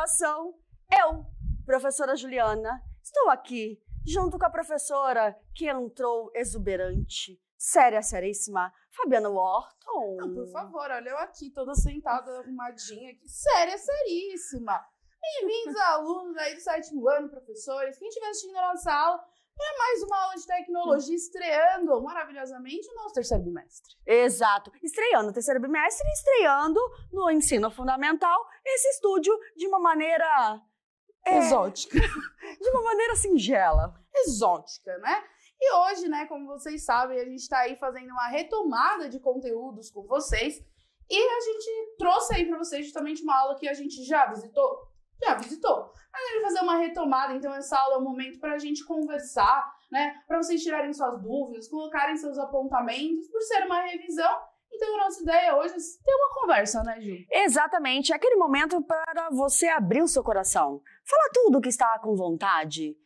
gravação, eu, professora Juliana, estou aqui junto com a professora que entrou exuberante, séria, seríssima, Fabiana Wharton. Não, por favor, olha eu aqui, toda sentada, arrumadinha aqui, séria, seríssima. Bem-vindos, alunos aí do 7º ano, professores, quem estiver assistindo a nossa aula, é mais uma aula de tecnologia estreando maravilhosamente o nosso 3º bimestre. Exato, estreando o 3º bimestre e estreando no ensino fundamental esse estúdio de uma maneira... exótica. De uma maneira singela. Exótica, né? E hoje, né, como vocês sabem, a gente tá aí fazendo uma retomada de conteúdos com vocês e a gente trouxe aí pra vocês justamente uma aula que a gente já visitou. Mas a gente vai fazer uma retomada, então essa aula é um momento pra gente conversar, né, pra vocês tirarem suas dúvidas, colocarem seus apontamentos, por ser uma revisão. Então, a nossa ideia hoje é ter uma conversa, né, Ju? Exatamente, é aquele momento para você abrir o seu coração. Falar tudo o que está com vontade.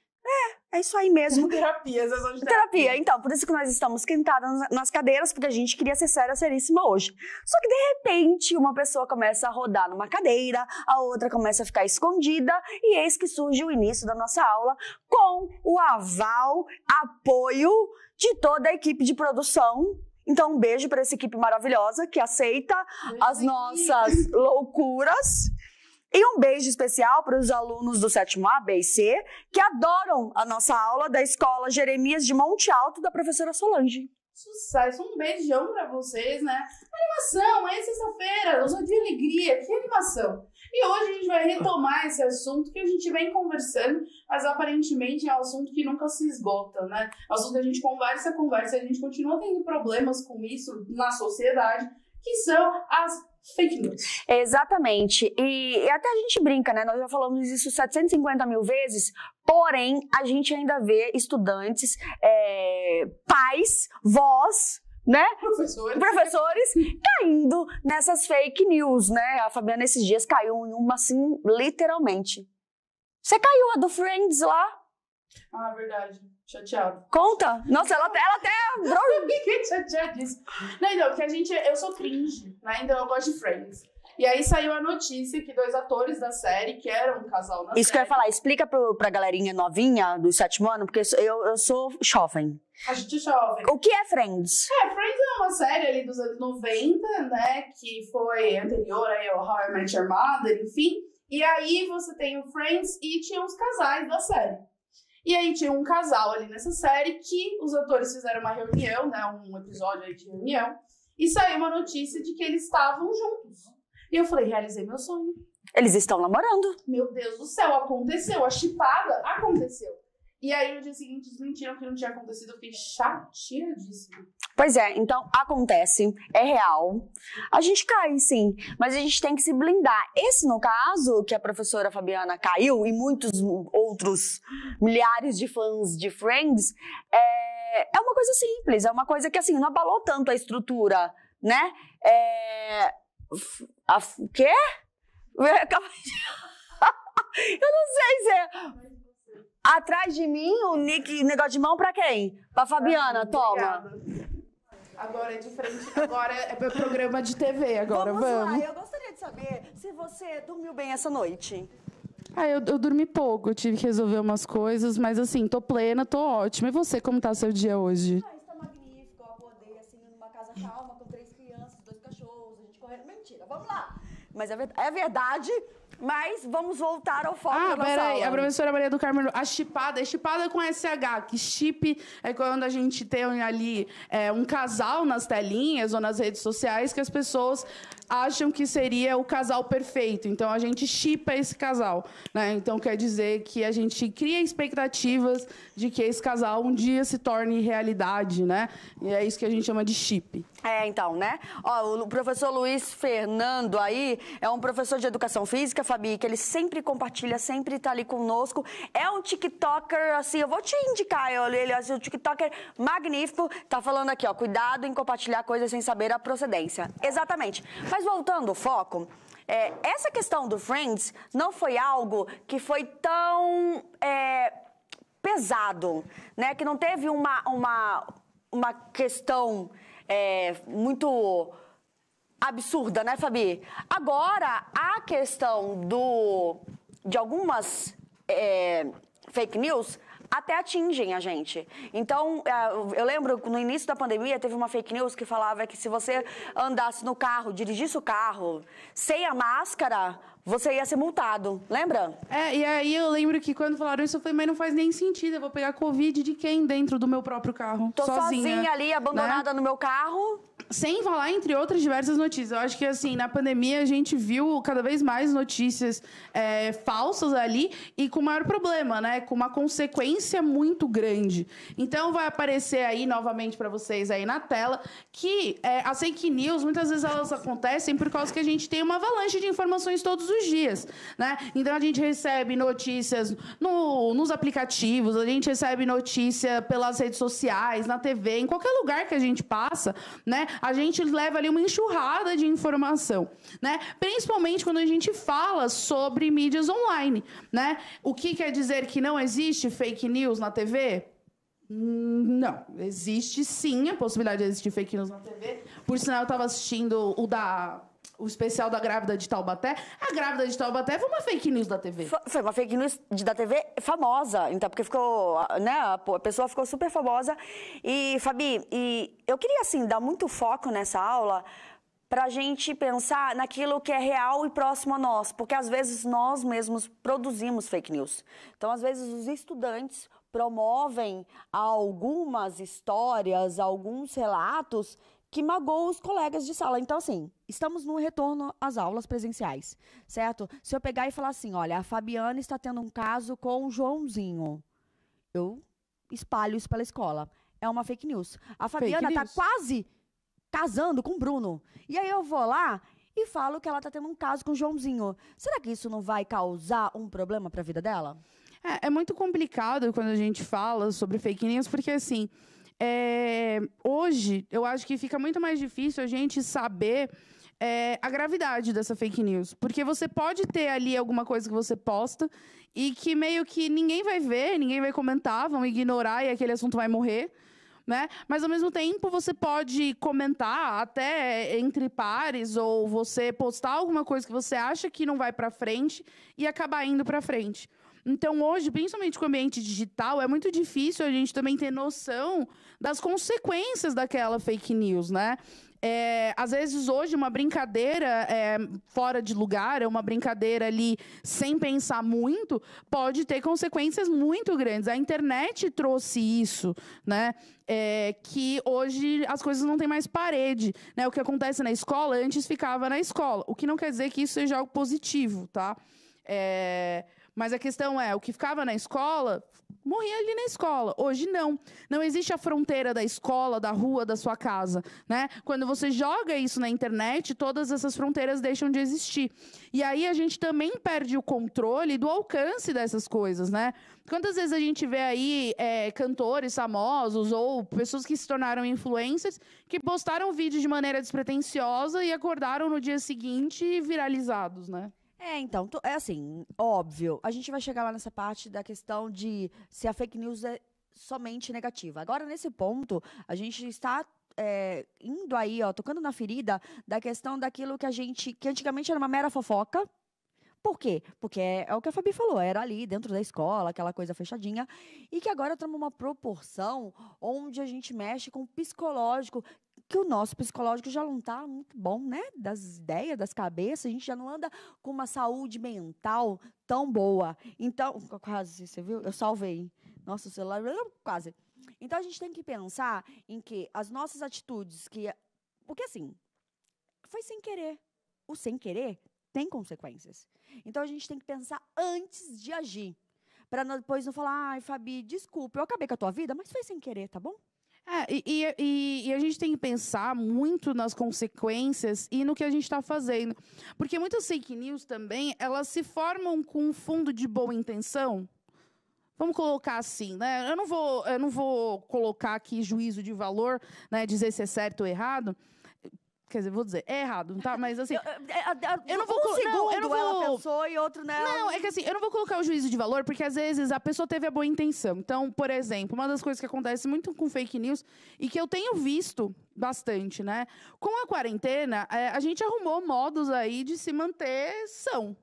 É isso aí mesmo. Terapia, sessão de terapia. Então, por isso que nós estamos sentadas nas cadeiras, porque a gente queria ser séria, seríssima hoje. Só que, de repente, uma pessoa começa a rodar numa cadeira, a outra começa a ficar escondida, e eis que surge o início da nossa aula com o aval, apoio de toda a equipe de produção. Então, um beijo para essa equipe maravilhosa que aceita as nossas loucuras. E um beijo especial para os alunos do 7º A, B e C, que adoram a nossa aula da Escola Jeremias de Monte Alto, da professora Solange. Sucesso, um beijão para vocês, né? Animação, é sexta-feira, hoje é de alegria, que animação. E hoje a gente vai retomar esse assunto que a gente vem conversando, mas aparentemente é um assunto que nunca se esgota, né? É um assunto que a gente conversa, e a gente continua tendo problemas com isso na sociedade, que são as fake news. Exatamente. E até a gente brinca, né? Nós já falamos isso 750 mil vezes, porém, a gente ainda vê estudantes, pais, vós, né? Professores caindo nessas fake news, né? A Fabiana esses dias caiu em uma, assim, literalmente. Você caiu a do Friends lá? Ah, verdade. Chateado. Conta. Nossa, ela até... Eu fiquei chateadíssima. Não, então, porque eu sou cringe, né? Então eu gosto de Friends. E aí saiu a notícia que 2 atores da série, que eram um casal na série... Isso que eu ia falar, explica pra galerinha novinha do 7º ano, porque eu sou jovem. A gente é jovem. O que é Friends? Friends é uma série ali dos anos 90, né? Que foi anterior aí ao How I Met Your Mother, enfim. E aí você tem o Friends e tinha os casais da série. E aí tinha um casal ali nessa série que os atores fizeram uma reunião, né? Um episódio aí de reunião. E saiu uma notícia de que eles estavam juntos. E eu falei, realizei meu sonho. Eles estão namorando. Meu Deus do céu, aconteceu. A chipada aconteceu. E aí no dia seguinte eles mentiram que não tinha acontecido. Eu fiquei chateadíssima. Pois é, então acontece, é real. A gente cai, sim, mas a gente tem que se blindar. Esse, no caso, que a professora Fabiana caiu, e muitos outros milhares de fãs de Friends, é uma coisa simples, é uma coisa que, assim, não abalou tanto a estrutura, né? O quê? Eu não sei se é... Atrás de mim, o negócio de mão pra quem? Pra Fabiana, toma. Obrigada. Agora é diferente, agora é programa de TV, agora vamos. Lá, eu gostaria de saber se você dormiu bem essa noite. Eu dormi pouco, eu tive que resolver umas coisas, mas assim, tô plena, tô ótima. E você, como tá seu dia hoje? Está magnífico, eu acordei assim numa casa calma, com 3 crianças, 2 cachorros, a gente correndo. Mentira, vamos lá. Mas é verdade, mas vamos voltar ao foco da nossa peraí, aula. a professora Maria do Carmo, a chipada com SH, que chip é quando a gente tem ali um casal nas telinhas ou nas redes sociais que as pessoas acham que seria o casal perfeito. Então, a gente chipa esse casal, né? Então, quer dizer que a gente cria expectativas de que esse casal um dia se torne realidade, né? E é isso que a gente chama de chip. Então, né? Ó, o professor Luiz Fernando aí é um professor de educação física, Fabi, que ele sempre compartilha, sempre tá ali conosco. É um TikToker, assim, eu vou te indicar, ele é um TikToker magnífico. Tá falando aqui, ó, cuidado em compartilhar coisas sem saber a procedência. Exatamente. Mas voltando ao foco, essa questão do Friends não foi algo que foi tão pesado, né? Que não teve uma questão muito absurda, né, Fabi? Agora, a questão de algumas fake news até atingem a gente. Então, eu lembro, no início da pandemia, teve uma fake news que falava que se você andasse no carro, dirigisse o carro sem a máscara, você ia ser multado. Lembra? E aí eu lembro que quando falaram isso, eu falei, mas não faz nem sentido, eu vou pegar Covid de quem dentro do meu próprio carro? Tô sozinha ali, abandonada no meu carro. Sem falar entre outras diversas notícias. Eu acho que, assim, na pandemia a gente viu cada vez mais notícias falsas ali e com maior problema, né? Com uma consequência muito grande. Então, vai aparecer aí, novamente, para vocês aí na tela, que as fake news, muitas vezes elas acontecem por causa que a gente tem uma avalanche de informações todos os dias, né? Então, a gente recebe notícias nos aplicativos, a gente recebe notícia pelas redes sociais, na TV, em qualquer lugar que a gente passa, né? A gente leva ali uma enxurrada de informação, né? Principalmente quando a gente fala sobre mídias online, né? O que quer dizer que não existe fake news na TV? Não, existe sim a possibilidade de existir fake news na TV. Por sinal, eu estava assistindo o especial da grávida de Taubaté. A grávida de Taubaté foi uma fake news da TV. Foi uma fake news da TV famosa, então, porque ficou, né, a pessoa ficou super famosa. E, Fabi, eu queria, assim, dar muito foco nessa aula pra gente pensar naquilo que é real e próximo a nós, porque às vezes nós mesmos produzimos fake news. Então, às vezes, os estudantes promovem algumas histórias, alguns relatos que magoam os colegas de sala. Então, assim, estamos no retorno às aulas presenciais, certo? Se eu pegar e falar assim, olha, a Fabiana está tendo um caso com o Joãozinho, eu espalho isso pela escola. É uma fake news. A Fabiana está quase casando com o Bruno. E aí eu vou lá e falo que ela está tendo um caso com o Joãozinho. Será que isso não vai causar um problema para a vida dela? É muito complicado quando a gente fala sobre fake news, porque, assim, hoje, eu acho que fica muito mais difícil a gente saber a gravidade dessa fake news. Porque você pode ter ali alguma coisa que você posta e que meio que ninguém vai ver, ninguém vai comentar, vão ignorar e aquele assunto vai morrer, né? Mas, ao mesmo tempo, você pode comentar até entre pares ou você postar alguma coisa que você acha que não vai para frente e acabar indo para frente. Então, hoje, principalmente com o ambiente digital, é muito difícil a gente também ter noção das consequências daquela fake news, né? Às vezes, hoje, uma brincadeira fora de lugar, uma brincadeira ali sem pensar muito, pode ter consequências muito grandes. A internet trouxe isso, né? Que hoje as coisas não têm mais parede, né? O que acontece na escola, antes ficava na escola. O que não quer dizer que isso seja algo positivo, tá? Mas a questão o que ficava na escola, morria ali na escola. Hoje, não. Não existe a fronteira da escola, da rua, da sua casa, né? Quando você joga isso na internet, todas essas fronteiras deixam de existir. E aí a gente também perde o controle do alcance dessas coisas, né? Quantas vezes a gente vê aí cantores famosos ou pessoas que se tornaram influencers que postaram vídeos de maneira despretensiosa e acordaram no dia seguinte viralizados, né? Então, é assim, óbvio, a gente vai chegar lá nessa parte da questão de se a fake news é somente negativa. Agora, nesse ponto, a gente está indo aí, tocando na ferida da questão daquilo que antigamente era uma mera fofoca. Por quê? Porque é o que a Fabi falou, era ali dentro da escola, aquela coisa fechadinha, e que agora toma uma proporção onde a gente mexe com o psicológico, que o nosso psicológico já não está muito bom, né? Das ideias, das cabeças, a gente já não anda com uma saúde mental tão boa. Então, quase, você viu? Eu salvei. Nossa, o celular, quase. Então, a gente tem que pensar em que as nossas atitudes, porque assim, foi sem querer. O sem querer tem consequências. Então, a gente tem que pensar antes de agir. Para depois não falar, ai, Fabi, desculpa, eu acabei com a tua vida, mas foi sem querer, tá bom? E a gente tem que pensar muito nas consequências e no que a gente está fazendo. Porque muitas fake news também, elas se formam com um fundo de boa intenção. Vamos colocar assim, né? Eu não vou colocar aqui juízo de valor, né? Dizer se é certo ou errado. Quer dizer, vou dizer, é errado, tá? Mas assim. Eu não vou. Ela pensou e outro nela. Não, é que assim, eu não vou colocar o juízo de valor, porque às vezes a pessoa teve a boa intenção. Então, por exemplo, uma das coisas que acontece muito com fake news e que eu tenho visto bastante, né? Com a quarentena, a gente arrumou modos aí de se manter são.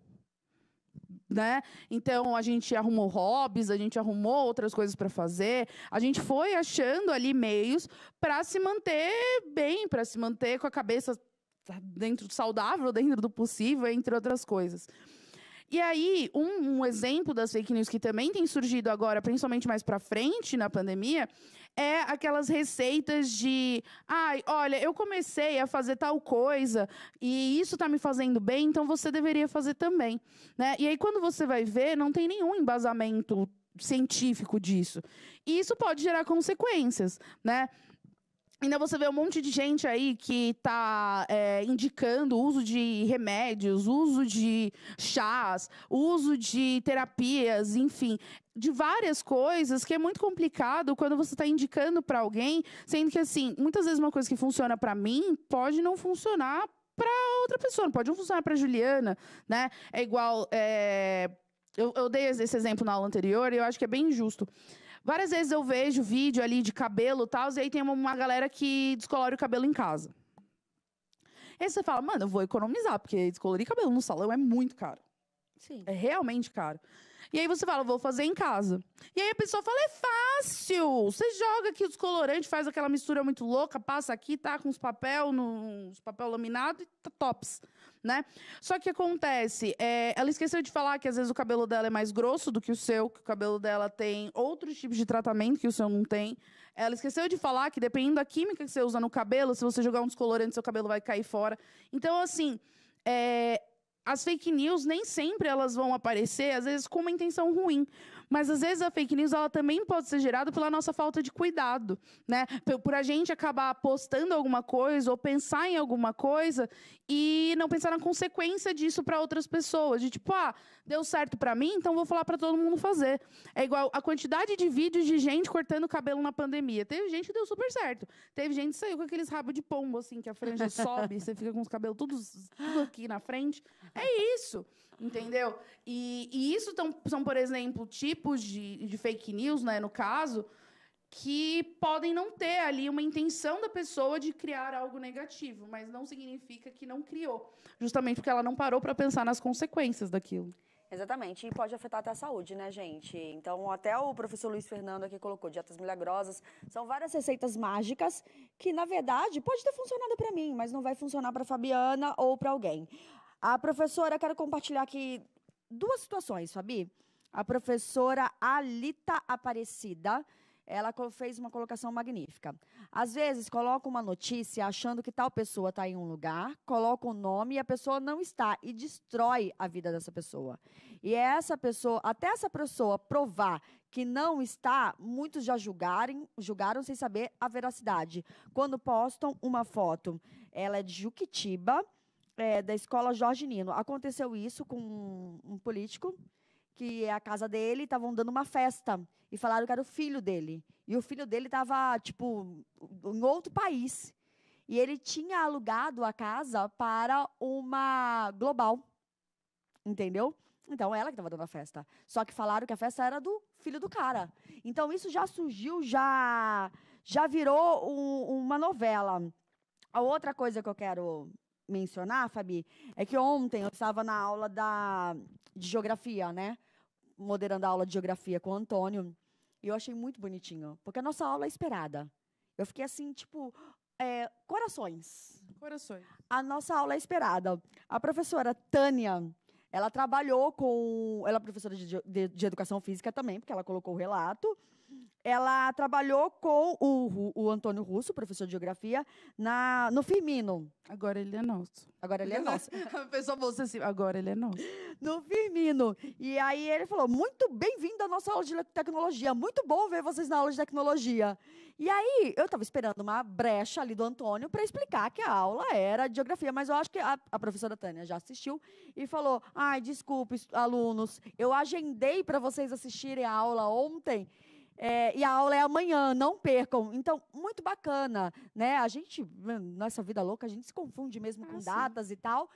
né? Então, a gente arrumou hobbies, a gente arrumou outras coisas para fazer. A gente foi achando ali meios para se manter bem, para se manter com a cabeça saudável, dentro do possível, entre outras coisas. E aí, um exemplo das fake news que também tem surgido agora, principalmente mais para frente na pandemia, é aquelas receitas de, olha, eu comecei a fazer tal coisa e isso está me fazendo bem, então você deveria fazer também, né? E aí, quando você vai ver, não tem nenhum embasamento científico disso. E isso pode gerar consequências, né? Ainda você vê um monte de gente aí que está indicando o uso de remédios, uso de chás, uso de terapias, enfim, de várias coisas que é muito complicado quando você está indicando para alguém, sendo que, assim, muitas vezes uma coisa que funciona para mim pode não funcionar para outra pessoa, não pode não funcionar para Juliana, né? É igual... Eu dei esse exemplo na aula anterior e eu acho que é bem injusto. Várias vezes eu vejo vídeo ali de cabelo e tal, e aí tem uma galera que descolore o cabelo em casa. Aí você fala, mano, eu vou economizar, porque descolorir cabelo no salão é muito caro. Sim. É realmente caro. E aí você fala, vou fazer em casa. E aí a pessoa fala, é fácil. Você joga aqui o descolorante, faz aquela mistura muito louca, passa aqui, tá com os papel laminado e tá tops, né? Só que acontece, ela esqueceu de falar que às vezes o cabelo dela é mais grosso do que o seu, que o cabelo dela tem outros tipos de tratamento que o seu não tem. Ela esqueceu de falar que dependendo da química que você usa no cabelo, se você jogar um descolorante, seu cabelo vai cair fora. Então, assim, as fake news nem sempre elas vão aparecer, às vezes, com uma intenção ruim. Mas, às vezes, a fake news ela também pode ser gerada pela nossa falta de cuidado, né? Por a gente acabar postando alguma coisa ou pensar em alguma coisa e não pensar na consequência disso para outras pessoas. De tipo, deu certo para mim, então vou falar para todo mundo fazer. É igual a quantidade de vídeos de gente cortando o cabelo na pandemia. Teve gente que deu super certo. Teve gente que saiu com aqueles rabos de pombo, assim, que a franja sobe, você fica com os cabelos tudo aqui na frente. É isso, entendeu? E isso são, por exemplo, tipos de fake news, né, no caso, que podem não ter ali uma intenção da pessoa de criar algo negativo, mas não significa que não criou, justamente porque ela não parou para pensar nas consequências daquilo. Exatamente, e pode afetar até a saúde, né, gente? Então, até o professor Luiz Fernando aqui colocou dietas milagrosas. São várias receitas mágicas que, na verdade, pode ter funcionado para mim, mas não vai funcionar para Fabiana ou para alguém. A professora, quero compartilhar aqui duas situações, Fabi. A professora Alita Aparecida, ela fez uma colocação magnífica. Às vezes, coloca uma notícia achando que tal pessoa está em um lugar, coloca um nome e a pessoa não está e destrói a vida dessa pessoa. E essa pessoa, até essa pessoa provar que não está, muitos já julgaram sem saber a veracidade. Quando postam uma foto, ela é de Juquitiba, da escola Jorge Nino. Aconteceu isso com um político, que é a casa dele, estavam dando uma festa e falaram que era o filho dele. E o filho dele estava, tipo, em outro país. E ele tinha alugado a casa para uma global. Entendeu? Então, ela que estava dando a festa. Só que falaram que a festa era do filho do cara. Então, isso já surgiu, já virou uma novela. A outra coisa que eu quero mencionar, Fabi, é que ontem eu estava na aula de geografia, né? Moderando a aula de geografia com o Antônio. E eu achei muito bonitinho, porque a nossa aula é esperada. Eu fiquei assim, tipo, corações. Corações. A nossa aula é esperada. A professora Tânia, ela trabalhou com... Ela é professora de educação física também, porque ela colocou o relato. Ela trabalhou com o Antônio Russo, professor de geografia, no Firmino. Agora ele é nosso. Agora ele é nosso. A pessoa falou assim, agora ele é nosso. No Firmino. E aí ele falou, muito bem-vindo à nossa aula de tecnologia. Muito bom ver vocês na aula de tecnologia. E aí eu estava esperando uma brecha ali do Antônio para explicar que a aula era de geografia, mas eu acho que a professora Tânia já assistiu e falou, desculpe, alunos, eu agendei para vocês assistirem a aula ontem, e a aula é amanhã, não percam. Então, muito bacana, né? A gente, nessa vida louca, a gente se confunde mesmo com datas e tal,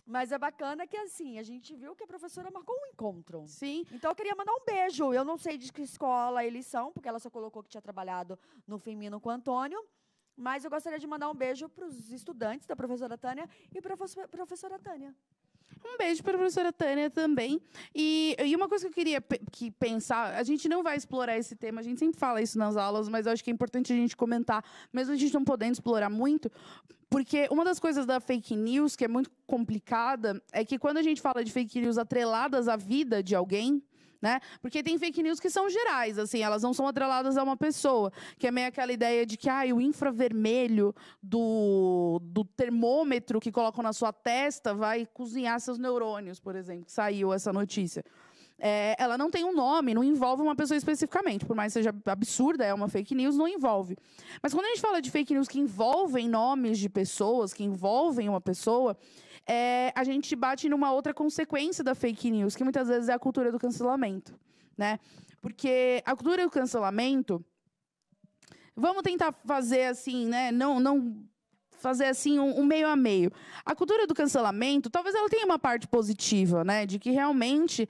mas é bacana que, assim, a gente viu que a professora marcou um encontro. Sim. Então, eu queria mandar um beijo. Eu não sei de que escola eles são, porque ela só colocou que tinha trabalhado no Firmino com o Antônio, mas eu gostaria de mandar um beijo para os estudantes da professora Tânia e para a professora Tânia. Um beijo para a professora Tânia também. E uma coisa que eu queria pensar, a gente não vai explorar esse tema, a gente sempre fala isso nas aulas, mas eu acho que é importante a gente comentar, mesmo a gente não podendo explorar muito, porque uma das coisas da fake news, que é muito complicada, é que quando a gente fala de fake news atreladas à vida de alguém, né? Porque tem fake news que são gerais, assim, elas não são atreladas a uma pessoa, que é meio aquela ideia de que o infravermelho do termômetro que colocam na sua testa vai cozinhar seus neurônios, por exemplo, que saiu essa notícia. Ela não tem um nome, não envolve uma pessoa especificamente, por mais que seja absurda, é uma fake news, não envolve. Mas quando a gente fala de fake news que envolvem nomes de pessoas, que envolvem uma pessoa, a gente bate numa outra consequência da fake news, que muitas vezes é a cultura do cancelamento, né? Porque a cultura do cancelamento, vamos tentar fazer assim, né? Não fazer assim um meio a meio. A cultura do cancelamento, talvez ela tenha uma parte positiva, né? De que realmente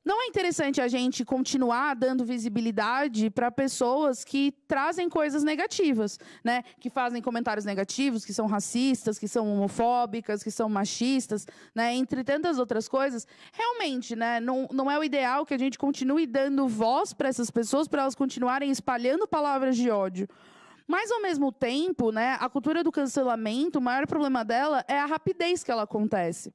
não é interessante a gente continuar dando visibilidade para pessoas que trazem coisas negativas, né? Que fazem comentários negativos, que são racistas, que são homofóbicas, que são machistas, né? Entre tantas outras coisas. Realmente, né? Não é o ideal que a gente continue dando voz para essas pessoas, para elas continuarem espalhando palavras de ódio. Mas, ao mesmo tempo, né, a cultura do cancelamento, o maior problema dela é a rapidez que ela acontece.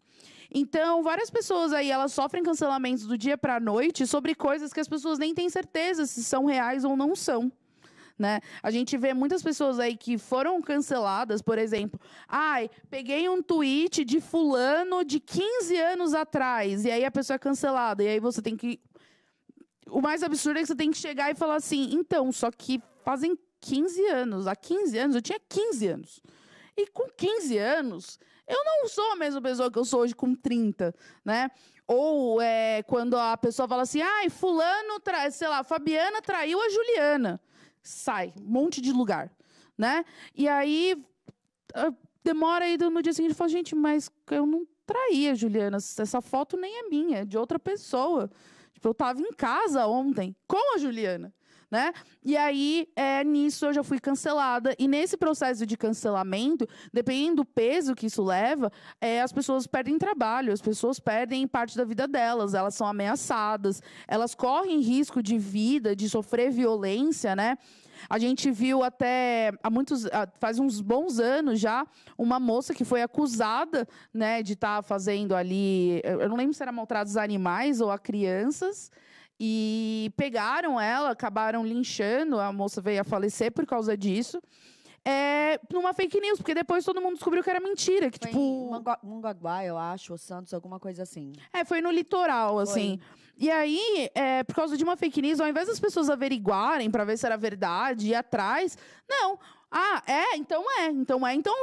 Então, várias pessoas aí, elas sofrem cancelamentos do dia para a noite sobre coisas que as pessoas nem têm certeza se são reais ou não são. Né? A gente vê muitas pessoas aí que foram canceladas, por exemplo, peguei um tweet de fulano de 15 anos atrás, e aí a pessoa é cancelada, e aí você tem que... O mais absurdo é que você tem que chegar e falar assim, então, só que fazem 15 anos. Há 15 anos, eu tinha 15 anos. E com 15 anos, eu não sou a mesma pessoa que eu sou hoje com 30, né? Ou quando a pessoa fala assim, fulano, sei lá, Fabiana traiu a Juliana. Sai, um monte de lugar, né? E aí, demora aí no dia seguinte, eu falo, gente, mas eu não traí a Juliana. Essa foto nem é minha, é de outra pessoa. Tipo, eu estava em casa ontem com a Juliana. Né? E aí, nisso eu já fui cancelada. E nesse processo de cancelamento, dependendo do peso que isso leva, as pessoas perdem trabalho, as pessoas perdem parte da vida delas, elas são ameaçadas, elas correm risco de vida, de sofrer violência, né? A gente viu até, faz uns bons anos já, uma moça que foi acusada, né, de estar fazendo ali, eu não lembro se era maltratos a animais ou a crianças, e pegaram ela, acabaram linchando, a moça veio a falecer por causa disso, numa fake news, porque depois todo mundo descobriu que era mentira. Que, foi tipo... em Mongaguá, eu acho, ou Santos, alguma coisa assim. Foi no litoral, assim. E aí, por causa de uma fake news, ao invés das pessoas averiguarem para ver se era verdade, ir atrás, não. Então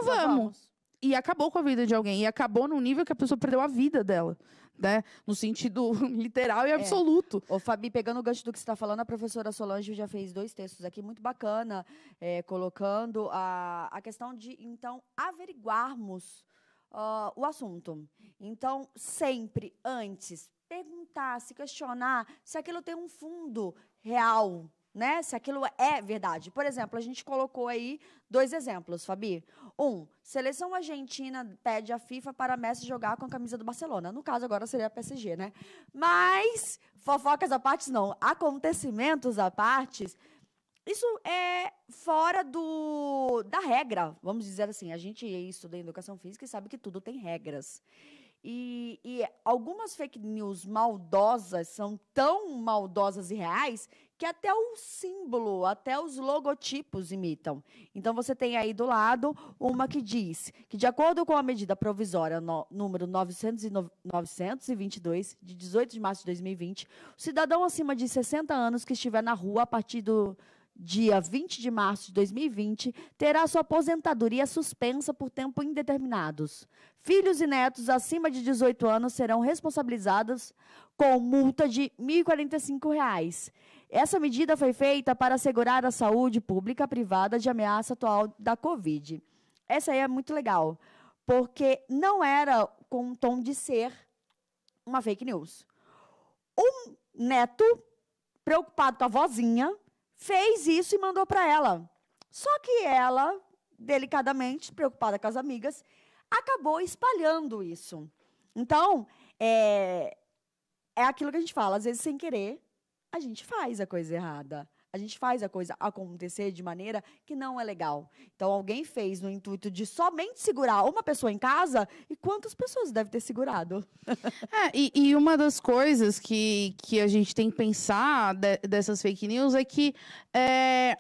vamos. E acabou com a vida de alguém. E acabou num nível que a pessoa perdeu a vida dela. Né? No sentido literal e absoluto. Ô, Fabi, pegando o gancho do que você está falando, a professora Solange já fez 2 textos aqui muito bacana, colocando a questão de, então, averiguarmos o assunto. Então, sempre, antes, perguntar, se questionar se aquilo tem um fundo real, né? Se aquilo é verdade. Por exemplo, a gente colocou aí 2 exemplos, Fabi. Seleção argentina pede a FIFA para Messi jogar com a camisa do Barcelona. No caso, agora seria a PSG, né? Mas, fofocas à parte, não. Acontecimentos à parte, isso é fora da regra. Vamos dizer assim, a gente estuda em educação física e sabe que tudo tem regras. E algumas fake news maldosas são tão maldosas e reais que até o símbolo, até os logotipos imitam. Então, você tem aí do lado uma que diz que, de acordo com a medida provisória número 922, de 18 de março de 2020, o cidadão acima de 60 anos que estiver na rua a partir do dia 20 de março de 2020, terá sua aposentadoria suspensa por tempo indeterminado. Filhos e netos acima de 18 anos serão responsabilizados com multa de R$ 1.045. Essa medida foi feita para assegurar a saúde pública privada de ameaça atual da Covid. Essa aí é muito legal, porque não era com um tom de ser uma fake news. Um neto, preocupado com a vozinha, fez isso e mandou para ela. Só que ela, delicadamente, preocupada com as amigas, acabou espalhando isso. Então, é aquilo que a gente fala, às vezes sem querer, a gente faz a coisa errada. A gente faz a coisa acontecer de maneira que não é legal. Então, alguém fez no intuito de somente segurar uma pessoa em casa, e quantas pessoas deve ter segurado? E uma das coisas que a gente tem que pensar dessas fake news é que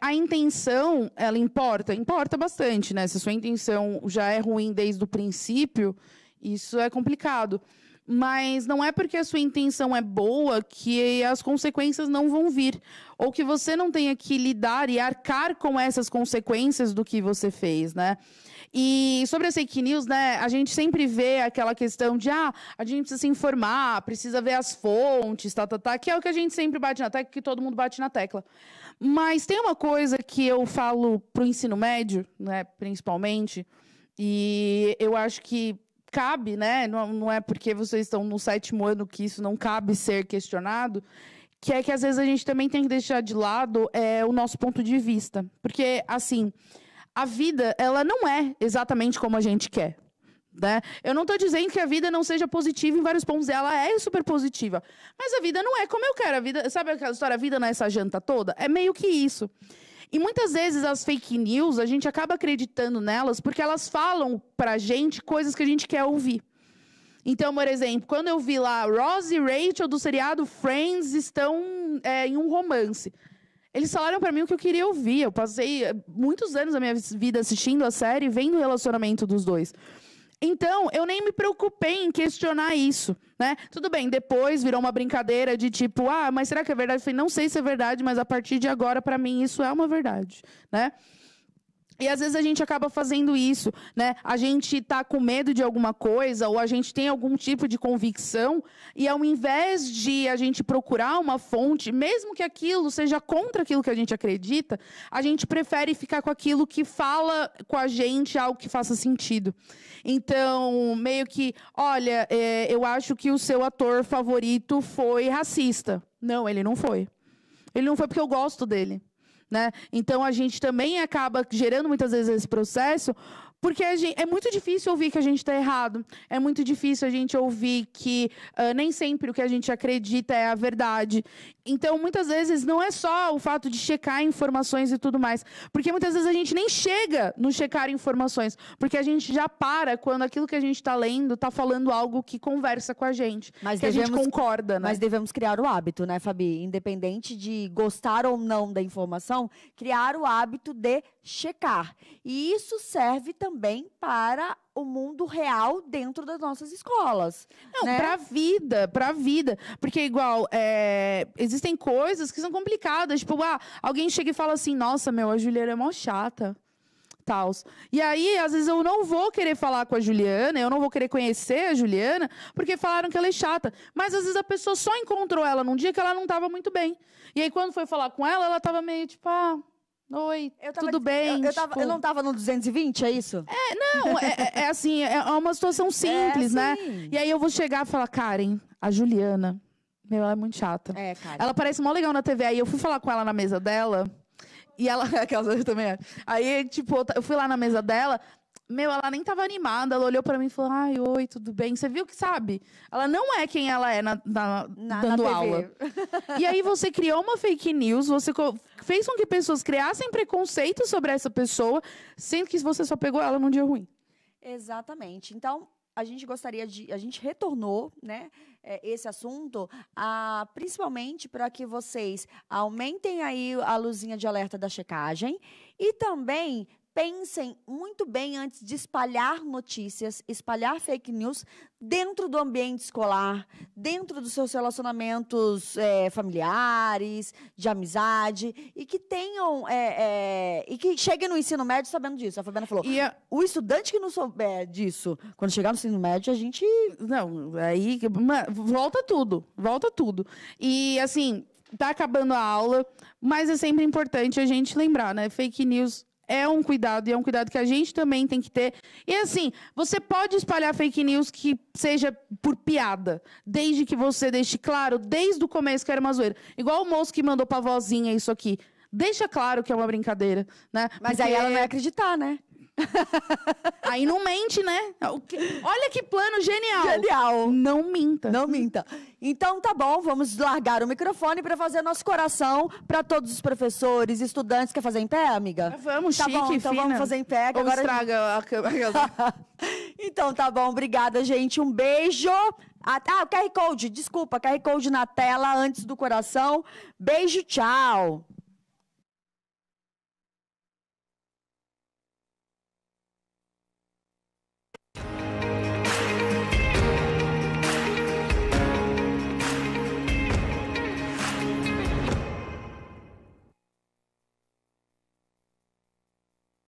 a intenção, ela importa bastante, né? Se a sua intenção já é ruim desde o princípio, isso é complicado. Mas não é porque a sua intenção é boa que as consequências não vão vir. Ou que você não tenha que lidar e arcar com essas consequências do que você fez, né? E sobre as fake news, né, a gente sempre vê aquela questão de a gente precisa se informar, precisa ver as fontes, que é o que a gente sempre bate na tecla, que todo mundo bate na tecla. Mas tem uma coisa que eu falo pro ensino médio, né, principalmente, e eu acho que cabe, né? Não é porque vocês estão no 7º ano que isso não cabe ser questionado, que é que às vezes a gente também tem que deixar de lado o nosso ponto de vista. Porque, assim, a vida, ela não é exatamente como a gente quer. Né? Eu não estou dizendo que a vida não seja positiva em vários pontos, ela é super positiva. Mas a vida não é como eu quero. A vida, sabe aquela história, a vida não é essa janta toda? É meio que isso. E muitas vezes as fake news, a gente acaba acreditando nelas porque elas falam pra gente coisas que a gente quer ouvir. Então, por exemplo, quando eu vi lá Ross e Rachel do seriado Friends estão em um romance. Eles falaram pra mim o que eu queria ouvir. Eu passei muitos anos da minha vida assistindo a série e vendo o relacionamento dos dois. Então, eu nem me preocupei em questionar isso, né? Tudo bem, depois virou uma brincadeira de tipo, mas será que é verdade? Eu falei, não sei se é verdade, mas a partir de agora, para mim, isso é uma verdade, né? E às vezes a gente acaba fazendo isso, né? A gente tá com medo de alguma coisa ou a gente tem algum tipo de convicção e ao invés de a gente procurar uma fonte, mesmo que aquilo seja contra aquilo que a gente acredita, a gente prefere ficar com aquilo que fala com a gente algo que faça sentido. Então, meio que, olha, eu acho que o seu ator favorito foi racista. Não, ele não foi. Ele não foi porque eu gosto dele. Né? Então, a gente também acaba gerando muitas vezes esse processo porque é muito difícil ouvir que a gente está errado. É muito difícil a gente ouvir que nem sempre o que a gente acredita é a verdade. Então, muitas vezes, não é só o fato de checar informações e tudo mais. Porque muitas vezes a gente nem chega no checar informações. Porque a gente já para quando aquilo que a gente está lendo está falando algo que conversa com a gente. Mas que a gente concorda, né? Mas devemos criar o hábito, né, Fabi? Independente de gostar ou não da informação, criar o hábito de checar. E isso serve também para o mundo real dentro das nossas escolas. Não, né? pra vida. Porque, igual, existem coisas que são complicadas. Tipo, alguém chega e fala assim, nossa, a Juliana é mó chata. Tals. E aí, às vezes, eu não vou querer falar com a Juliana, eu não vou querer conhecer a Juliana, porque falaram que ela é chata. Mas, às vezes, a pessoa só encontrou ela num dia que ela não estava muito bem. E aí, quando foi falar com ela estava meio, tipo, oi, tudo bem? Eu não estava no 220, é isso? Não, assim, é uma situação simples, né? E aí eu vou chegar e falar, Karen, a Juliana, ela é muito chata. Karen. Ela parece mó legal na TV. Aí eu fui falar com ela na mesa dela, e ela, aquelas também. Aí, tipo, eu fui lá na mesa dela, ela nem tava animada, ela olhou pra mim e falou, oi, tudo bem? Você viu que sabe? Ela não é quem ela é dando aula. E aí você criou uma fake news, você fez com que pessoas criassem preconceito sobre essa pessoa, sendo que você só pegou ela num dia ruim. Exatamente. Então, a gente retornou, né, esse assunto, principalmente para que vocês aumentem aí a luzinha de alerta da checagem e também pensem muito bem antes de espalhar notícias, espalhar fake news dentro do ambiente escolar, dentro dos seus relacionamentos familiares, de amizade, e que tenham e que cheguem no ensino médio sabendo disso. A Fabiana falou, o estudante que não souber disso, quando chegar no ensino médio, a gente... Não, aí volta tudo. E, assim, tá acabando a aula, mas é sempre importante a gente lembrar, né? Fake news é um cuidado, e é um cuidado que a gente também tem que ter. E assim, você pode espalhar fake news que seja por piada, desde que você deixe claro, desde o começo que era uma zoeira. Igual o moço que mandou pra vozinha isso aqui. Deixa claro que é uma brincadeira, né? Mas aí ela não vai acreditar, né? Aí não mente, né? Olha que plano genial. Genial. Não minta. Não minta. Então tá bom, vamos largar o microfone para fazer nosso coração para todos os professores, estudantes. Quer fazer em pé, amiga? Vamos, tá chique, bom, então fina. vamos fazer em pé. Que Ou agora estraga a câmera. Então tá bom, obrigada, gente. Um beijo. O QR Code, desculpa, QR Code na tela antes do coração. Beijo, tchau.